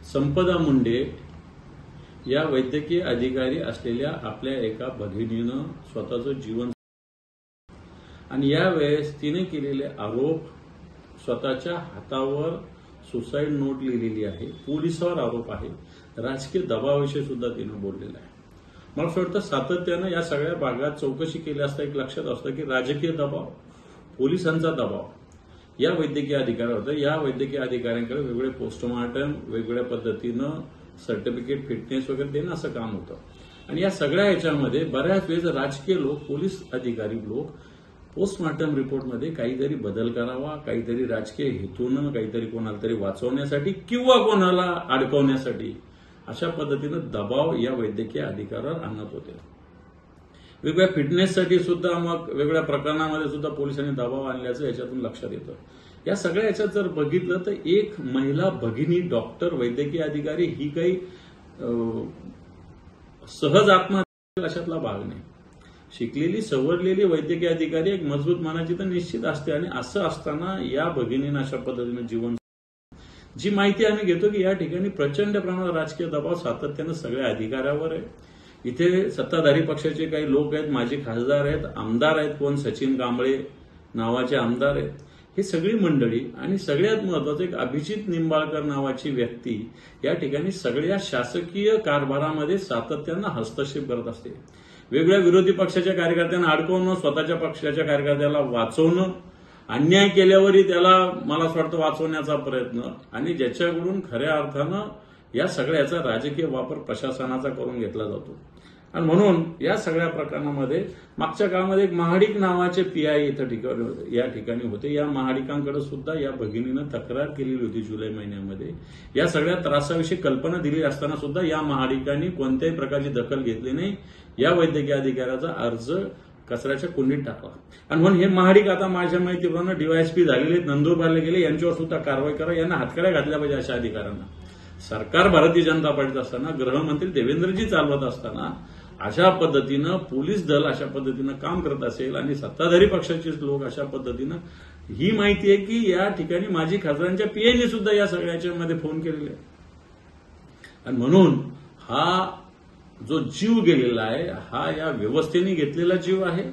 संपदा मुंडे या वैद्यकीय अधिकारी असलेल्या आपल्या एका भगिनीनं स्वतःचं जीवन आणि यावेळेस तिने केलेले आरोप स्वतःच्या हातावर सुसाईड नोट लिहिलेली आहे, पोलिसावर आरोप आहे, राजकीय दबावाविषयी सुद्धा तिने बोललेलं आहे। मला असं वाटतं सातत्यानं या सगळ्या भागात चौकशी केली असता एक लक्षात असतं की राजकीय दबाव, पोलिसांचा दबाव या वैद्यकीय अधिकाऱ्यावर होता। या वैद्यकीय अधिकाऱ्यांकडे वेगवेगळे पोस्टमार्टम, वेगवेगळ्या पद्धतीनं सर्टिफिकेट फिटनेस वगैरे देणं असं काम होतं आणि या सगळ्या ह्याच्यामध्ये बऱ्याच वेळेस राजकीय लोक, पोलीस अधिकारी लोक पोस्टमार्टम रिपोर्टमध्ये काहीतरी बदल करावा, काहीतरी राजकीय हेतूनं, काहीतरी कोणाला तरी वाचवण्यासाठी किंवा कोणाला अडकवण्यासाठी अशा पद्धतीनं दबाव या वैद्यकीय अधिकाऱ्यावर आणत होते। वेगवेगळ्या फिटनेससाठी सुद्धा मग वेगवेगळ्या प्रकरणामध्ये सुद्धा पोलिसांनी दबाव आणल्याचं याच्यातून लक्षात येतं। या सगळ्या याच्यात जर बघितलं तर एक महिला भगिनी डॉक्टर, वैद्यकीय अधिकारी ही काही सहज आत्महत्या अशातला भाग नाही। शिकलेली सवरलेली वैद्यकीय अधिकारी एक मजबूत मनाची तर निश्चित असते आणि असं असताना या भगिनीनं अशा पद्धतीनं जीवन जी माहिती आम्ही घेतो की या ठिकाणी प्रचंड प्रमाणात राजकीय दबाव सातत्यानं सगळ्या अधिकाऱ्यावर आहे। इथे सत्ताधारी पक्षाचे काही लोक आहेत, माजी खासदार आहेत, आमदार आहेत, कोण सचिन कांबळे नावाचे आमदार आहेत, ही सगळी मंडळी आणि सगळ्यात महत्वाचं एक अभिजित निंबाळकर नावाची व्यक्ती या ठिकाणी सगळ्या शासकीय कारभारामध्ये सातत्यानं हस्तक्षेप करत असते। वेगवेगळ्या विरोधी पक्षाच्या कार्यकर्त्यांना अडकवणं, स्वतःच्या पक्षाच्या कार्यकर्त्याला वाचवणं, अन्याय केल्यावरही त्याला मला असं वाटतं वाचवण्याचा प्रयत्न आणि ज्याच्याकडून खऱ्या अर्थानं या सगळ्याचा राजकीय वापर प्रशासनाचा करून घेतला जातो। आणि म्हणून या सगळ्या प्रकरणामध्ये मागच्या काळामध्ये एक महाडिक नावाचे पीआय या ठिकाणी होते। या महाडिकांकडे सुद्धा या भगिनीनं तक्रार केलेली होती जुलै महिन्यामध्ये। या सगळ्या त्रासाविषयी कल्पना दिली असताना सुद्धा या महाडिकांनी कोणत्याही प्रकारची दखल घेतली नाही। या वैद्यकीय अधिकाऱ्याचा अर्ज कचऱ्याच्या कुंडीत टाकला आणि म्हणून हे महाडिक आता माझ्या माहितीप्रमाणे डीवायएसपी झालेले, नंदुरबारला गेले, यांच्यावर सुद्धा कारवाई करा, यांना हातकड्या घातल्या पाहिजे अशा अधिकाऱ्यांना। सरकार भारतीय जनता पार्टीत असताना, गृहमंत्री देवेंद्रजी चालवत असताना अशा पद्धतीनं पोलीस दल अशा पद्धतीनं काम करत असेल आणि सत्ताधारी पक्षाचे लोक अशा पद्धतीनं, ही माहिती आहे की या ठिकाणी माजी खासदारांच्या पीएने सुद्धा या सगळ्याच्यामध्ये फोन केलेले आणि म्हणून हा जो जीव गेलेला आहे हा या व्यवस्थेने घेतलेला जीव आहे,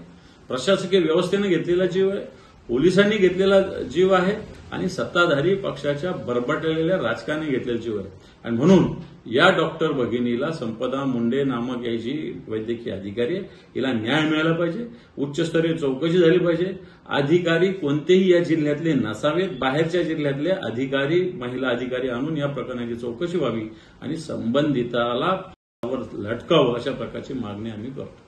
प्रशासकीय व्यवस्थेने घेतलेला जीव आहे, पोलिसांनी घेतलेला जीव आहे आणि सत्ताधारी पक्षाच्या बरबटलेल्या राजकारणी घेतलेला जीव आहे। आणि म्हणून या डॉक्टर भगिनीला, संपदा मुंडे नामक या जी वैद्यकीय अधिकारी आहे, हिला न्याय मिळाला पाहिजे, उच्चस्तरीय चौकशी झाली पाहिजे। अधिकारी कोणतेही या जिल्ह्यातले नसावेत, बाहेरच्या जिल्ह्यातले अधिकारी, महिला अधिकारी आणून या प्रकरणाची चौकशी व्हावी आणि संबंधिताला लटकावं अशा प्रकारची मागणी आम्ही करतो।